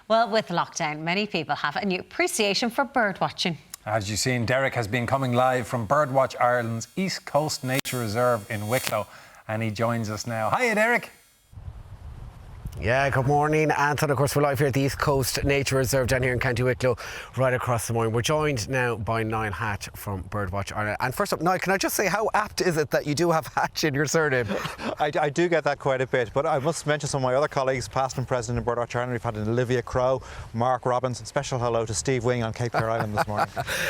Well, with lockdown, many people have a new appreciation for bird watching. As you've seen, Derek has been coming live from Birdwatch Ireland's East Coast Nature Reserve in Wicklow, and he joins us now. Hiya, Derek. Yeah, good morning, Anton. Of course, we're live here at the East Coast Nature Reserve down here in County Wicklow, right across the morning. We're joined now by Niall Hatch from Birdwatch Ireland. And first up, Niall, can I just say, how apt is it that you do have Hatch in your surname? I do get that quite a bit, but I must mention some of my other colleagues, past and present in Birdwatch Ireland. We've had Olivia Crowe, Mark Robbins, and special hello to Steve Wing on Cape Clear Island this morning.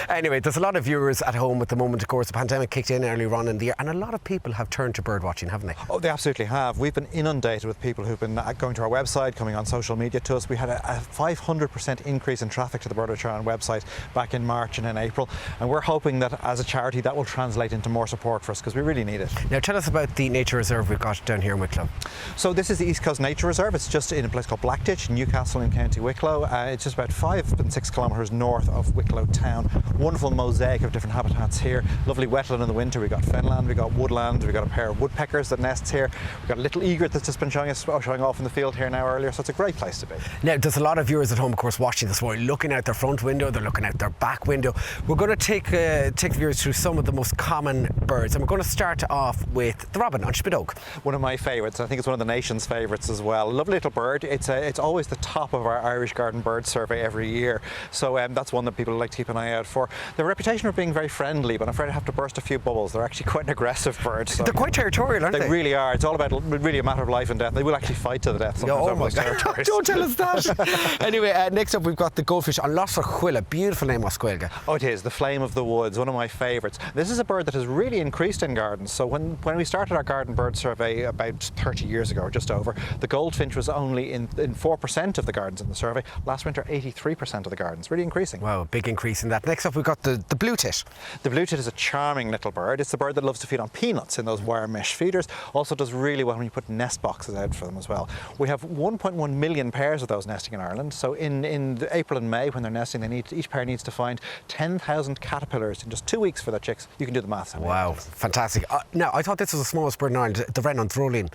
Anyway, there's a lot of viewers at home at the moment. Of course, the pandemic kicked in earlier on in the year, and a lot of people have turned to bird watching, haven't they? Oh, they absolutely have. We've been inundated with people who've been going to our website, coming on social media to us. We had a 500% increase in traffic to the Birdwatch Ireland website back in March and in April, and we're hoping that as a charity that will translate into more support for us, because we really need it. Now tell us about the nature reserve we've got down here in Wicklow. So this is the East Coast Nature Reserve. It's just in a place called Blackditch, Newcastle in County Wicklow. It's just about 5 and 6 kilometres north of Wicklow town. Wonderful mosaic of different habitats here. Lovely wetland in the winter. We've got fenland, we've got woodland, we've got a pair of woodpeckers that nests here. We've got a little egret that's just been showing off in the field here now earlier, so it's a great place to be. Now, there's a lot of viewers at home, of course, watching this morning, looking out their front window, they're looking out their back window. We're going to take viewers through some of the most common birds, and we're going to start off with the robin, Unschmidt Oak. One of my favourites. I think it's one of the nation's favourites as well. A lovely little bird. It's always the top of our Irish Garden Bird Survey every year, so that's one that people like to keep an eye out for. They have a reputation of being very friendly, but I'm afraid I have to burst a few bubbles. They're actually quite an aggressive bird. So they're quite territorial, aren't they? They really are. It's all about really a matter of life and death. They will actually fight to the death sometimes. Oh my God! Don't tell us that. Anyway, next up we've got the Goldfish on Lossarchuila. Beautiful name, Oscuelga. Oh, it is. The Flame of the Woods, one of my favourites. This is a bird that has really increased in gardens. So when we started our garden bird survey about 30 years ago, or just over, the goldfinch was only in 4% of the gardens in the survey. Last winter, 83% of the gardens. Really increasing. Wow, big increase in that. Next up we've got the blue tit. The blue tit is a charming little bird. It's the bird that loves to feed on peanuts in those wire mesh feeders. Also does really well when you put nest boxes out for them as well. We have 1.1 million pairs of those nesting in Ireland. So in April and May, when they're nesting, each pair needs to find 10,000 caterpillars in just 2 weeks for their chicks. You can do the maths. Wow, fantastic. Now, I thought this was the smallest bird in Ireland, the wren on Throlin.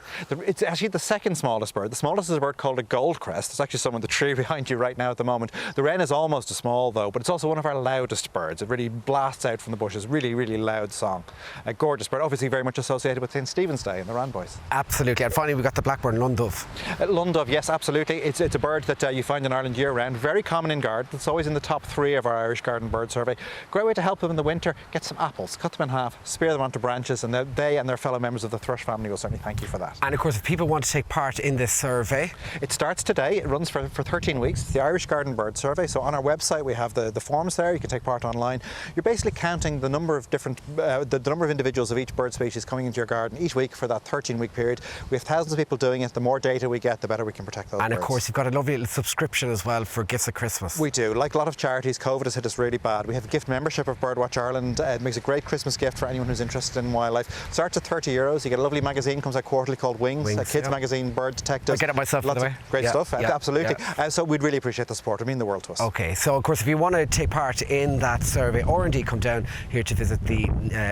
It's actually the second smallest bird. The smallest is a bird called a goldcrest. It's actually some in the tree behind you right now at the moment. The wren is almost as small though, but it's also one of our loudest birds. It really blasts out from the bushes. Really, really loud song. A gorgeous bird, obviously very much associated with St. Stephen's Day and the Randboys. Absolutely. And finally, we've got the blackburn Lundove. Lundove, yes, absolutely. It's a bird that you find in Ireland year-round. Very common in gardens. It's always in the top 3 of our Irish Garden Bird Survey. Great way to help them in the winter. Get some apples, cut them in half, spear them onto branches, and they and their fellow members of the thrush family will certainly thank you for that. And of course, if people want to take part in this survey, it starts today. It runs for 13 weeks. It's the Irish Garden Bird Survey. So on our website we have the forms there. You can take part online. You're basically counting the number of different the number of individuals of each bird species coming into your garden each week for that 13-week period. We have thousands of people doing it. The more data we get, the better we can protect those and birds. Of course, you've got a lovely little subscription as well for gifts at Christmas. We do. Like a lot of charities, COVID has hit us really bad. We have a gift membership of Birdwatch Ireland. It makes a great Christmas gift for anyone who's interested in wildlife. Starts at €30. You get a lovely magazine, comes out quarterly, called Wings, a kids magazine, Bird Detective. I get it myself, lots by the of way. great stuff. Absolutely. Yeah. So we'd really appreciate the support. It would mean the world to us. Okay, so of course, if you want to take part in that survey, or indeed come down here to visit the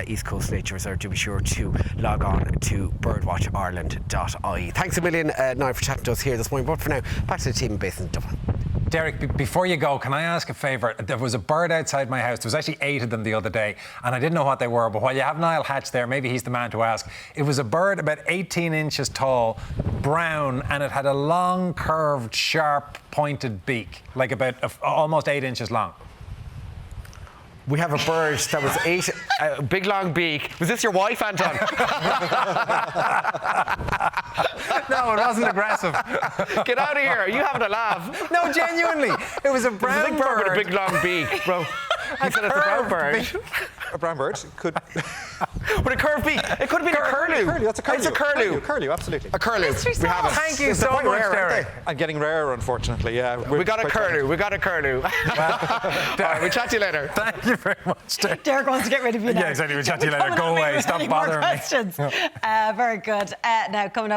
East Coast Nature Reserve, do be sure to log on to birdwatchireland.ie. Thanks a million, Niall, for chatting to us here this morning. But for now, back to the team based in Dublin. Derek, before you go, can I ask a favour? There was a bird outside my house. There was actually 8 of them the other day, and I didn't know what they were, but while you have Niall Hatch there, maybe he's the man to ask. It was a bird about 18 inches tall, brown, and it had a long, curved, sharp, pointed beak, like about almost 8 inches long. We have a bird that was a big long beak. Was this your wife, Anton? No, it wasn't aggressive. Get out of here. Are you having a laugh? No, genuinely. It was a brown bird with a big long beak, bro. You said it's a brown bird. A brown bird could... With a curved beak. It could have been a curlew. That's a curlew. It's a curlew. Curlew, absolutely. A curlew. We have it. Thank you so much, Derek. And getting rarer, unfortunately, yeah. We got a curlew. We got a curlew. Right, we'll chat to you later. Thank you very much, Derek. Derek wants to get rid of you now. Yeah, exactly. We'll chat to you later. Go away. Stop bothering me. Very good. Now, coming up.